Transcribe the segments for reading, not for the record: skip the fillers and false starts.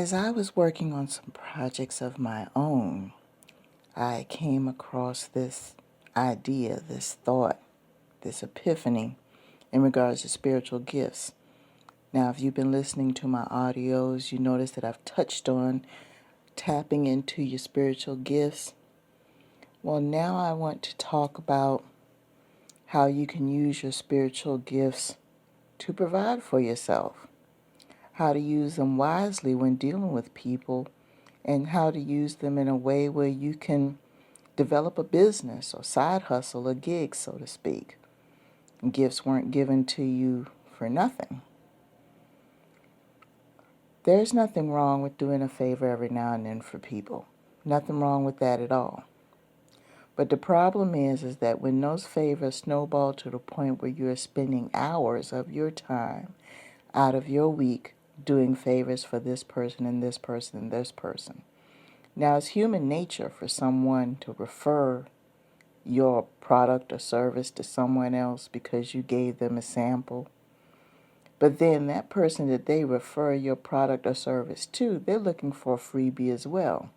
As I was working on some projects of my own, I came across this idea, this thought, this epiphany in regards to spiritual gifts. Now, if you've been listening to my audios, you notice that I've touched on tapping into your spiritual gifts. Well, now I want to talk about how you can use your spiritual gifts to provide for yourself, how to use them wisely when dealing with people, and how to use them in a way where you can develop a business or side hustle, a gig, so to speak. Gifts weren't given to you for nothing. There's nothing wrong with doing a favor every now and then for people. Nothing wrong with that at all. But the problem is that when those favors snowball to the point where you're spending hours of your time out of your week doing favors for this person and this person and this person. Now, it's human nature for someone to refer your product or service to someone else because you gave them a sample. But then that person that they refer your product or service to, they're looking for a freebie as well.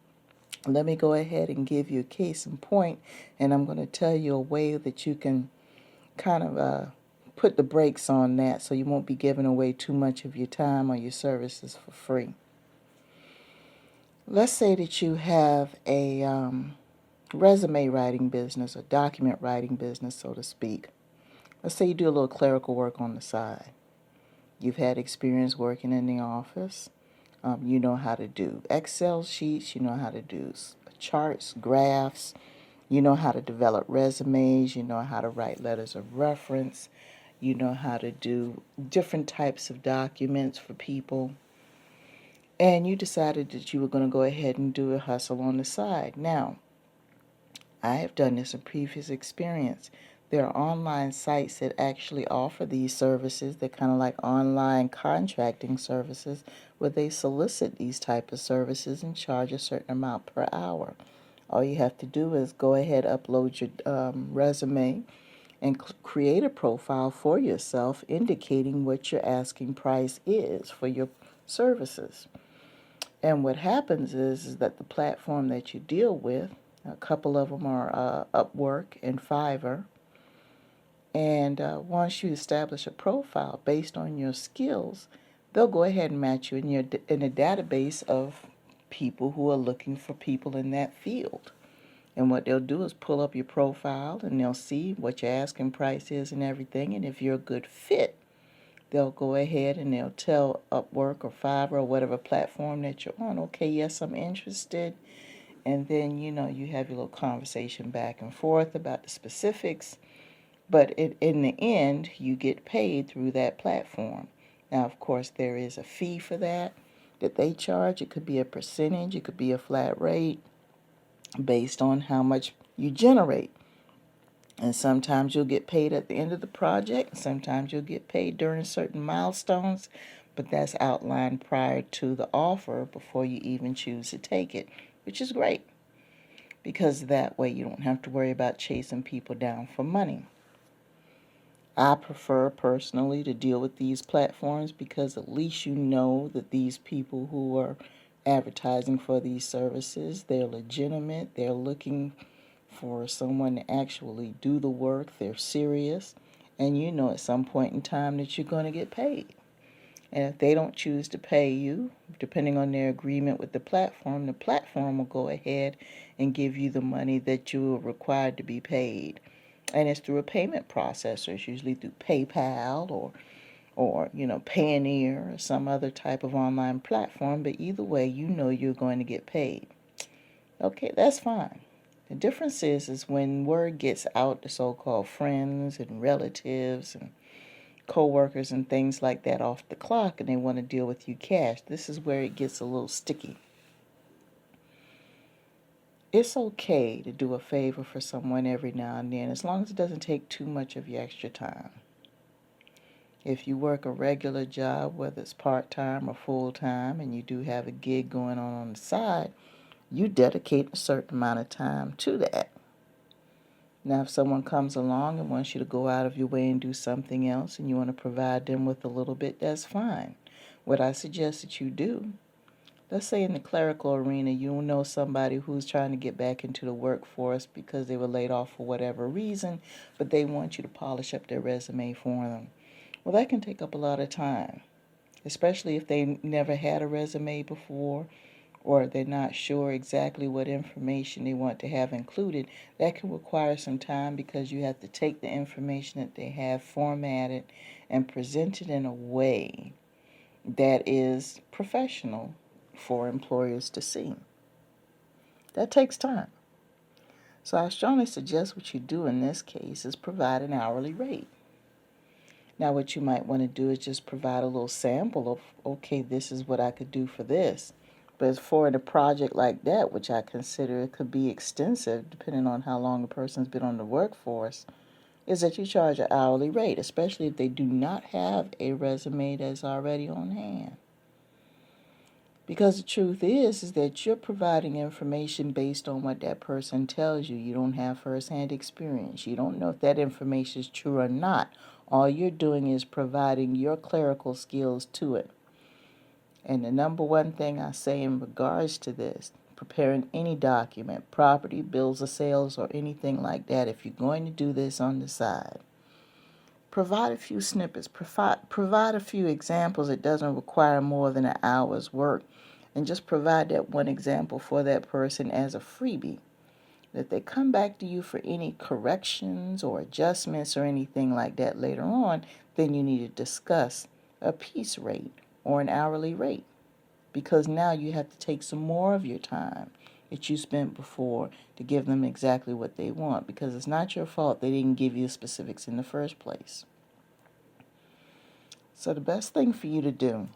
Let me go ahead and give you a case in point, and I'm going to tell you a way that you can kind of put the brakes on that so you won't be giving away too much of your time or your services for free. Let's say that you have a resume writing business, a document writing business, so to speak. Let's say you do a little clerical work on the side. You've had experience working in the office. You know how to do Excel sheets. You know how to do charts, graphs. You know how to develop resumes. You know how to write letters of reference. You know how to do different types of documents for people. And you decided that you were going to go ahead and do a hustle on the side. Now, I have done this in previous experience. There are online sites that actually offer these services. They're kind of like online contracting services where they solicit these type of services and charge a certain amount per hour. All you have to do is go ahead, upload your resume, and create a profile for yourself indicating what your asking price is for your services. And what happens is that the platform that you deal with, a couple of them are Upwork and Fiverr. And once you establish a profile based on your skills, they'll go ahead and match you in a database of people who are looking for people in that field. And what they'll do is pull up your profile and they'll see what your asking price is and everything. And if you're a good fit, they'll go ahead and they'll tell Upwork or Fiverr or whatever platform that you're on, okay, yes, I'm interested. And then, you have your little conversation back and forth about the specifics. But in the end, you get paid through that platform. Now, of course, there is a fee for that they charge. It could be a percentage. It could be a flat rate based on how much you generate. And sometimes you'll get paid at the end of the project. And sometimes you'll get paid during certain milestones. But that's outlined prior to the offer before you even choose to take it, which is great. Because that way you don't have to worry about chasing people down for money. I prefer personally to deal with these platforms because at least you know that these people who are advertising for these services, they're legitimate, they're looking for someone to actually do the work, they're serious, and you know at some point in time that you're going to get paid. And if they don't choose to pay you, depending on their agreement with the platform will go ahead and give you the money that you are required to be paid. And it's through a payment processor. It's usually through PayPal or Payoneer or some other type of online platform. But either way, you know you're going to get paid. Okay, that's fine. The difference is when word gets out to so-called friends and relatives and co-workers and things like that off the clock and they want to deal with you cash. This is where it gets a little sticky. It's okay to do a favor for someone every now and then as long as it doesn't take too much of your extra time. If you work a regular job, whether it's part-time or full-time, and you do have a gig going on the side, you dedicate a certain amount of time to that. Now, if someone comes along and wants you to go out of your way and do something else and you want to provide them with a little bit, that's fine. What I suggest that you do, Let's say in the clerical arena, you know somebody who's trying to get back into the workforce because they were laid off for whatever reason, but they want you to polish up their resume for them. Well, that can take up a lot of time, especially if they never had a resume before or they're not sure exactly what information they want to have included. That can require some time because you have to take the information that they have, format it, and present it in a way that is professional for employers to see. That takes time. So I strongly suggest what you do in this case is provide an hourly rate. Now what you might want to do is just provide a little sample of, okay, this is what I could do for this. But for a project like that, which I consider it could be extensive depending on how long a person's been on the workforce, is that you charge an hourly rate, especially if they do not have a resume that's already on hand. Because the truth is that you're providing information based on what that person tells you. You don't have first-hand experience. You don't know if that information is true or not. All you're doing is providing your clerical skills to it. And the number one thing I say in regards to this, preparing any document, property, bills of sales, or anything like that, if you're going to do this on the side, provide a few snippets, provide a few examples. It doesn't require more than an hour's work. And just provide that one example for that person as a freebie. If they come back to you for any corrections or adjustments or anything like that later on, then you need to discuss a piece rate or an hourly rate. Because now you have to take some more of your time that you spent before to give them exactly what they want, because it's not your fault they didn't give you the specifics in the first place. So the best thing for you to do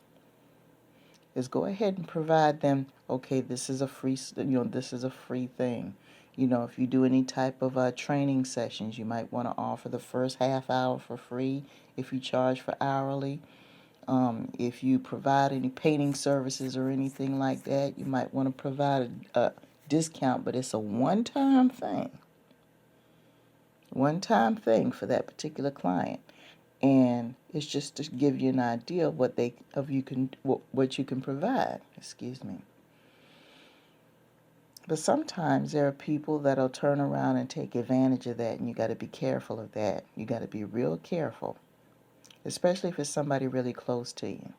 is go ahead and provide them, okay, this is a free thing. If you do any type of training sessions, you might want to offer the first half hour for free if you charge for hourly. If you provide any painting services or anything like that, you might want to provide a discount, but it's a one-time thing for that particular client. And it's just to give you an idea of what you can provide. Excuse me. But sometimes there are people that'll turn around and take advantage of that, and you got to be careful of that. You got to be real careful, especially if it's somebody really close to you.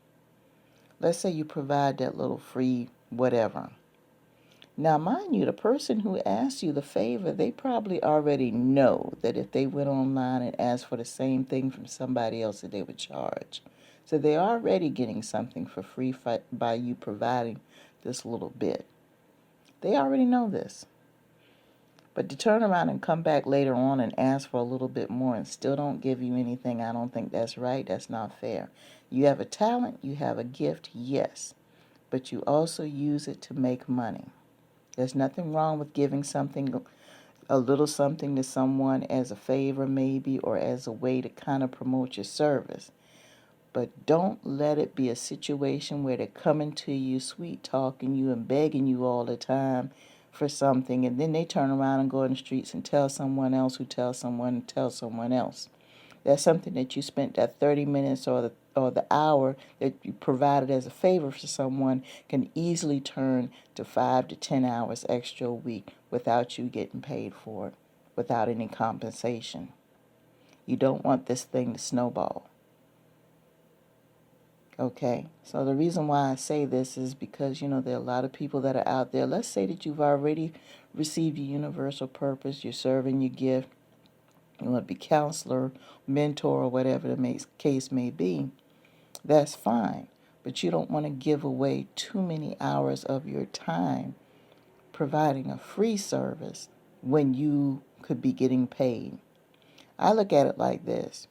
Let's say you provide that little free whatever. Now, mind you, the person who asked you the favor, they probably already know that if they went online and asked for the same thing from somebody else, that they would charge. So they're already getting something for free by you providing this little bit. They already know this. But to turn around and come back later on and ask for a little bit more and still don't give you anything, I don't think that's right. That's not fair. You have a talent, you have a gift, yes, but you also use it to make money. There's nothing wrong with giving a little something to someone as a favor maybe, or as a way to kind of promote your service. But don't let it be a situation where they're coming to you, sweet talking you and begging you all the time for something, and then they turn around and go in the streets and tell someone else who tells someone to tell someone else. That's something that you spent that 30 minutes or the hour that you provided as a favor for someone can easily turn to 5 to 10 hours extra a week without you getting paid for it, without any compensation. You don't want this thing to snowball. Okay, so the reason why I say this is because, there are a lot of people that are out there. Let's say that you've already received your universal purpose, you're serving your gift, you want to be counselor, mentor, or whatever the case may be. That's fine, but you don't want to give away too many hours of your time providing a free service when you could be getting paid. I look at it like this.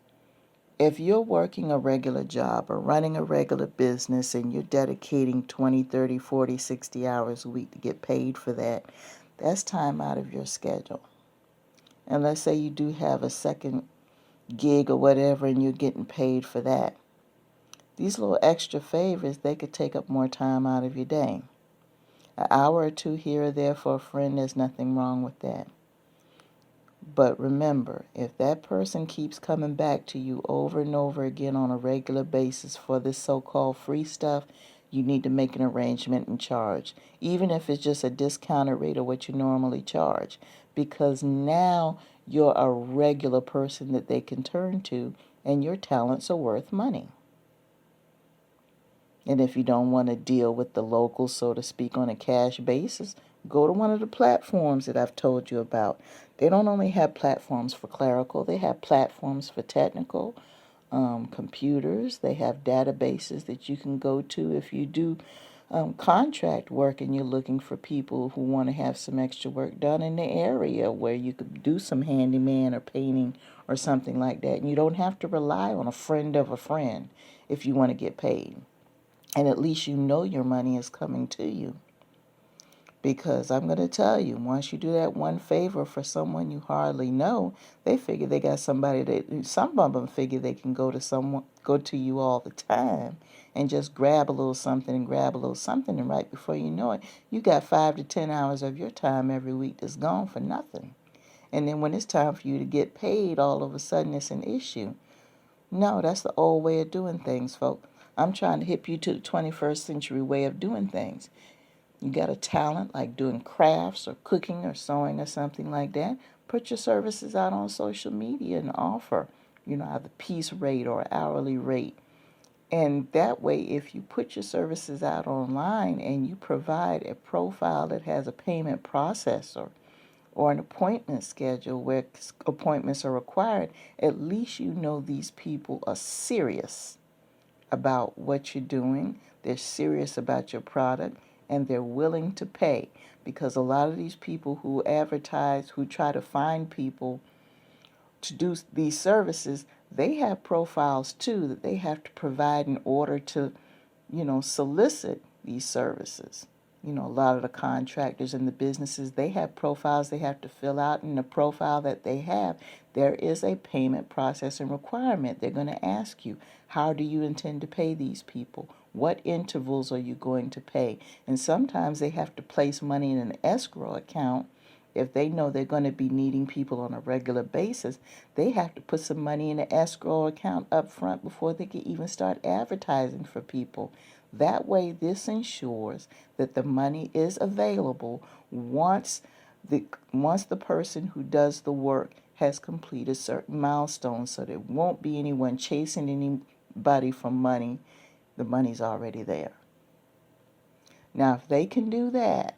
If you're working a regular job or running a regular business and you're dedicating 20, 30, 40, 60 hours a week to get paid for that, that's time out of your schedule. And let's say you do have a second gig or whatever and you're getting paid for that. These little extra favors, they could take up more time out of your day. An hour or two here or there for a friend, there's nothing wrong with that. But remember, if that person keeps coming back to you over and over again on a regular basis for this so-called free stuff, you need to make an arrangement and charge, even if it's just a discounted rate of what you normally charge, because now you're a regular person that they can turn to, and your talents are worth money. And if you don't want to deal with the locals, so to speak, on a cash basis, go to one of the platforms that I've told you about. They don't only have platforms for clerical, they have platforms for technical, computers. They have databases that you can go to if you do contract work and you're looking for people who want to have some extra work done in the area where you could do some handyman or painting or something like that. And you don't have to rely on a friend of a friend if you want to get paid. And at least you know your money is coming to you. Because I'm going to tell you, once you do that one favor for someone you hardly know, they figure they got somebody that, some of them figure they can go to you all the time and just grab a little something and grab a little something, and right before you know it, you got 5 to 10 hours of your time every week that's gone for nothing. And then when it's time for you to get paid, all of a sudden it's an issue. No, that's the old way of doing things, folks. I'm trying to hip you to the 21st century way of doing things. You got a talent like doing crafts or cooking or sewing or something like that, put your services out on social media and offer, either piece rate or hourly rate. And that way, if you put your services out online and you provide a profile that has a payment processor or an appointment schedule where appointments are required, at least you know these people are serious about what you're doing. They're serious about your product, and they're willing to pay, because a lot of these people who advertise, who try to find people to do these services, they have profiles too that they have to provide in order to, solicit these services. A lot of the contractors and the businesses, they have profiles they have to fill out. In the profile that they have, there is a payment processing requirement. They're going to ask you, how do you intend to pay these people? What intervals are you going to pay? And sometimes they have to place money in an escrow account. If they know they're going to be needing people on a regular basis, they have to put some money in an escrow account up front before they can even start advertising for people. That way, this ensures that the money is available once the person who does the work has completed certain milestones, so there won't be anyone chasing anybody for money. The money's already there. Now, if they can do that,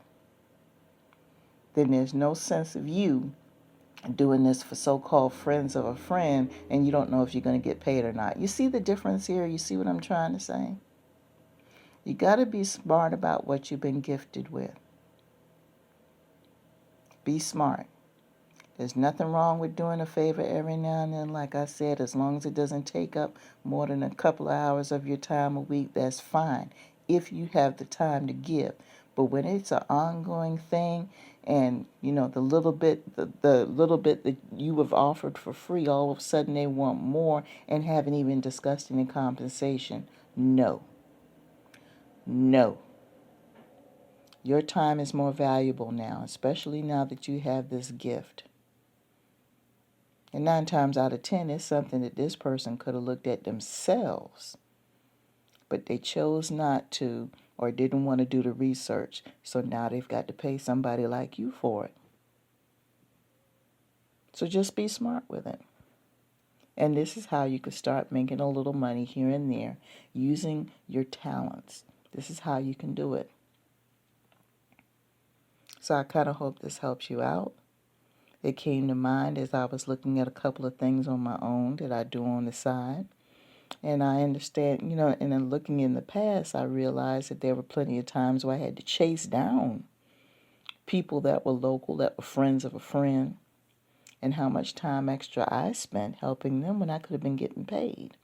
then there's no sense of you doing this for so-called friends of a friend and you don't know if you're going to get paid or not. You see the difference here? You see what I'm trying to say? You got to be smart about what you've been gifted with. Be smart. There's nothing wrong with doing a favor every now and then. Like I said, as long as it doesn't take up more than a couple of hours of your time a week, that's fine, if you have the time to give. But when it's an ongoing thing, and the little bit that you have offered for free, all of a sudden they want more and haven't even discussed any compensation. No. Your time is more valuable now, especially now that you have this gift. And 9 times out of 10, it's something that this person could have looked at themselves, but they chose not to or didn't want to do the research. So now they've got to pay somebody like you for it. So just be smart with it. And this is how you could start making a little money here and there using your talents. This is how you can do it. So I kind of hope this helps you out. It came to mind as I was looking at a couple of things on my own that I do on the side. And I understand, and in looking in the past, I realized that there were plenty of times where I had to chase down people that were local, that were friends of a friend, and how much time extra I spent helping them when I could have been getting paid.